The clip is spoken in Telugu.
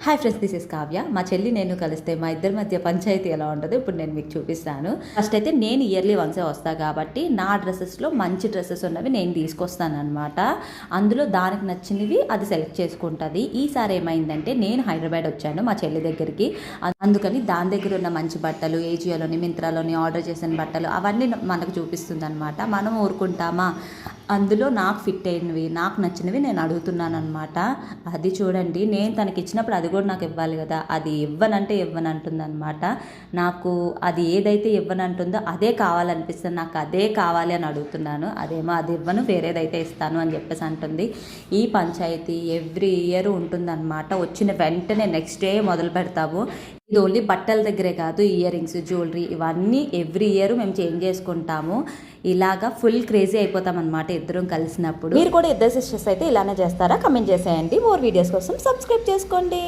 Hi friends, this is Kavya. మా చెల్లి నేను కలిస్తే మా ఇద్దరి మధ్య పంచాయతీ ఎలా ఉంటుందో ఇప్పుడు నేను మీకు చూపిస్తాను. ఫస్ట్ అయితే నేను ఇయర్లీ వన్సే వస్తాను కాబట్టి నా డ్రెస్సెస్లో మంచి డ్రెస్సెస్ ఉన్నవి నేను తీసుకొస్తాను అనమాట. అందులో దానికి నచ్చినవి అది సెలెక్ట్ చేసుకుంటుంది. ఈసారి ఏమైందంటే నేను హైదరాబాద్ వచ్చాను మా చెల్లి దగ్గరికి. అందుకని దాని దగ్గర ఉన్న మంచి బట్టలు ఏజియోలోని మింత్రాలోని ఆర్డర్ చేసిన బట్టలు అవన్నీ మనకు చూపిస్తుంది అనమాట. మనం ఊరుకుంటామా? అందులో నాకు ఫిట్ అయినవి నాకు నచ్చినవి నేను అడుగుతున్నాను అనమాట. అది చూడండి, నేను తనకి ఇచ్చినప్పుడు అది కూడా నాకు ఇవ్వాలి కదా. అది ఇవ్వనంటే ఇవ్వనంటుంది అనమాట. నాకు అది ఏదైతే ఇవ్వనంటుందో అదే కావాలనిపిస్తుంది. నాకు అదే కావాలి అని అడుగుతున్నాను. అదేమో అది ఇవ్వను, వేరేదైతే ఇస్తాను అని చెప్పేసి అంటుంది. ఈ పంచాయతీ ఎవ్రీ ఇయర్ ఉంటుందన్నమాట. వచ్చిన వెంటనే నెక్స్ట్ డే మొదలు పెడతాము. ఇది ఓన్లీ బట్టల దగ్గరే కాదు, ఇయర్ రింగ్స్ జ్యువెలరీ ఇవన్నీ ఎవ్రీ ఇయర్ మేము చేంజ్ చేసుకుంటాము. ఇలాగా ఫుల్ క్రేజీ అయిపోతాం అనమాట ఇద్దరం కలిసినప్పుడు. మీరు కూడా ఇద్దరు సిస్టర్స్ అయితే ఇలానే చేస్తారా? కమెంట్ చేసేయండి. మోర్ వీడియోస్ కోసం సబ్స్క్రైబ్ చేసుకోండి.